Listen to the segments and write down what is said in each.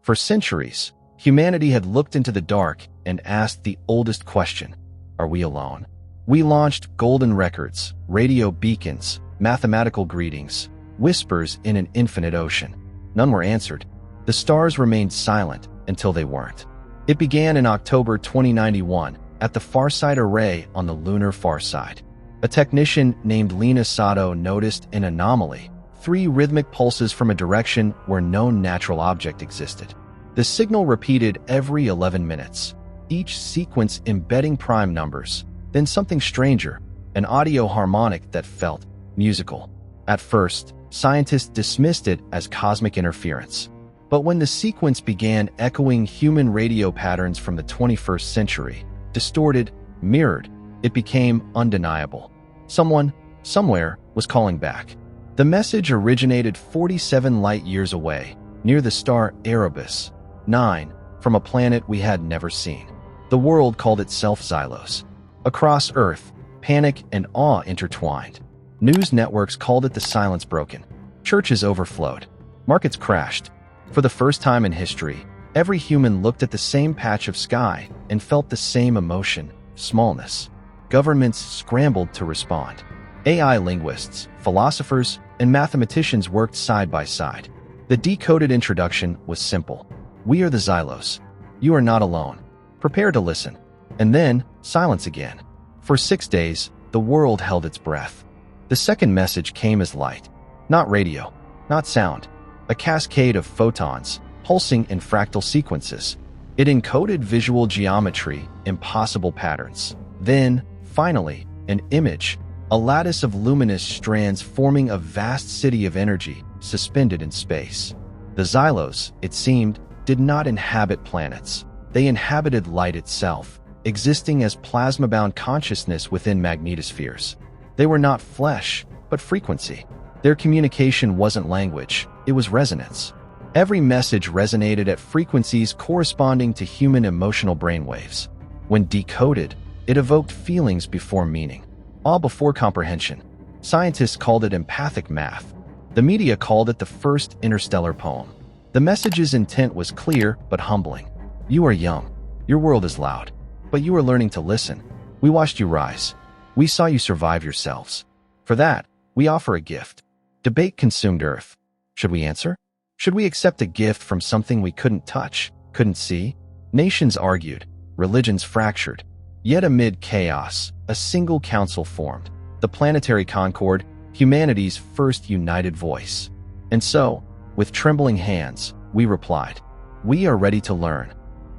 For centuries, humanity had looked into the dark and asked the oldest question: are we alone? We launched golden records, radio beacons, mathematical greetings, whispers in an infinite ocean. None were answered. The stars remained silent until they weren't. It began in October 2091 at the Farside Array on the lunar far side. A technician named Lena Sato noticed an anomaly: 3 rhythmic pulses from a direction where no natural object existed. The signal repeated every 11 minutes, each sequence embedding prime numbers, then something stranger, an audio harmonic that felt musical. At first, scientists dismissed it as cosmic interference. But when the sequence began echoing human radio patterns from the 21st century, distorted, mirrored, it became undeniable. Someone, somewhere, was calling back. The message originated 47 light-years away, near the star Erebus 9, from a planet we had never seen. The world called itself Xylos. Across Earth, panic and awe intertwined. News networks called it the silence broken. Churches overflowed. Markets crashed. For the first time in history, every human looked at the same patch of sky and felt the same emotion: smallness. Governments scrambled to respond. AI linguists, philosophers, and mathematicians worked side by side. The decoded introduction was simple: we are the Xylos. You are not alone. Prepare to listen. And then, silence again. For 6 days, the world held its breath. The second message came as light. Not radio, not sound. A cascade of photons, pulsing in fractal sequences. It encoded visual geometry, impossible patterns. Then, finally, an image. A lattice of luminous strands forming a vast city of energy, suspended in space. The Xylos, it seemed, did not inhabit planets. They inhabited light itself, existing as plasma-bound consciousness within magnetospheres. They were not flesh, but frequency. Their communication wasn't language, it was resonance. Every message resonated at frequencies corresponding to human emotional brainwaves. When decoded, it evoked feelings before meaning, awe before comprehension. Scientists called it empathic math. The media called it the first interstellar poem. The message's intent was clear but humbling. You are young. Your world is loud. But you are learning to listen. We watched you rise. We saw you survive yourselves. For that, we offer a gift. Debate consumed Earth. Should we answer? Should we accept a gift from something we couldn't touch, couldn't see? Nations argued. Religions fractured. Yet amid chaos, a single council formed. The Planetary Concord, humanity's first united voice. And so, with trembling hands, we replied, we are ready to learn.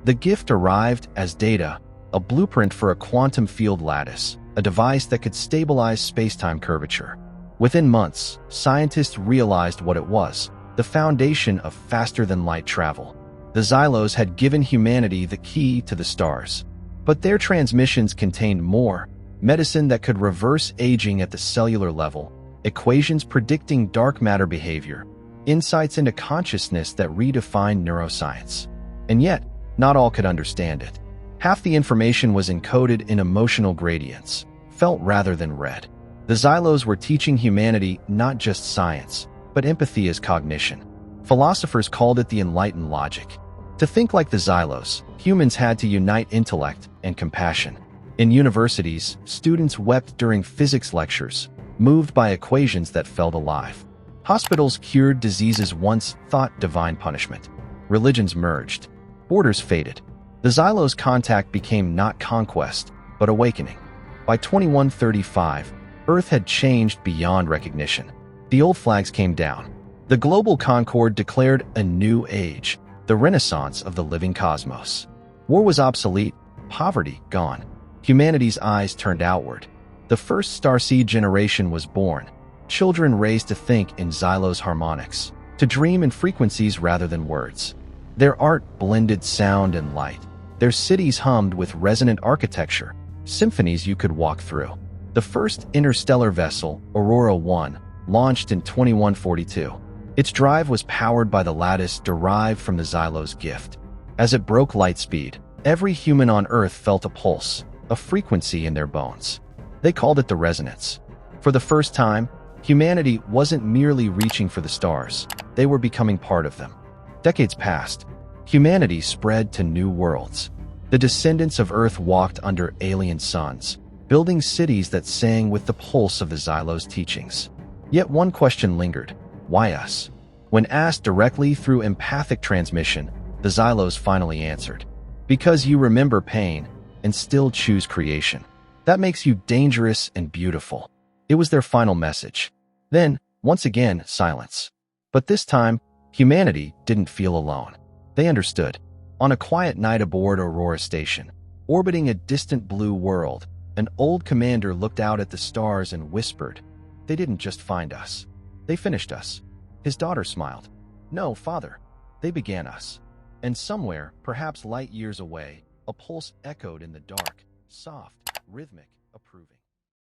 The gift arrived as data, a blueprint for a quantum field lattice, a device that could stabilize space-time curvature. Within months, scientists realized what it was: the foundation of faster-than-light travel. The Xylos had given humanity the key to the stars. But their transmissions contained more: medicine that could reverse aging at the cellular level, equations predicting dark matter behavior, insights into consciousness that redefined neuroscience. And yet, not all could understand it. Half the information was encoded in emotional gradients, felt rather than read. The Xylos were teaching humanity not just science, but empathy as cognition. Philosophers called it the enlightened logic. To think like the Xylos, humans had to unite intellect and compassion. In universities, students wept during physics lectures, moved by equations that felt alive. Hospitals cured diseases once thought divine punishment. Religions merged. Borders faded. The Xylos Contact became not conquest, but awakening. By 2135, Earth had changed beyond recognition. The old flags came down. The global concord declared a new age, the renaissance of the living cosmos. War was obsolete, poverty gone. Humanity's eyes turned outward. The first starseed generation was born, children raised to think in Xylos harmonics, to dream in frequencies rather than words. Their art blended sound and light. Their cities hummed with resonant architecture, symphonies you could walk through. The first interstellar vessel, Aurora 1, launched in 2142. Its drive was powered by the lattice derived from the Xylos gift. As it broke light speed, every human on Earth felt a pulse, a frequency in their bones. They called it the resonance. For the first time, humanity wasn't merely reaching for the stars, they were becoming part of them. Decades passed. Humanity spread to new worlds. The descendants of Earth walked under alien suns, building cities that sang with the pulse of the Xylos teachings. Yet one question lingered: why us? When asked directly through empathic transmission, the Xylos finally answered: because you remember pain and still choose creation. That makes you dangerous and beautiful. It was their final message. Then, once again, silence. But this time, humanity didn't feel alone. They understood. On a quiet night aboard Aurora Station, orbiting a distant blue world, an old commander looked out at the stars and whispered, "They didn't just find us. They finished us." His daughter smiled. "No, father. They began us." And somewhere, perhaps light years away, a pulse echoed in the dark, soft, rhythmic.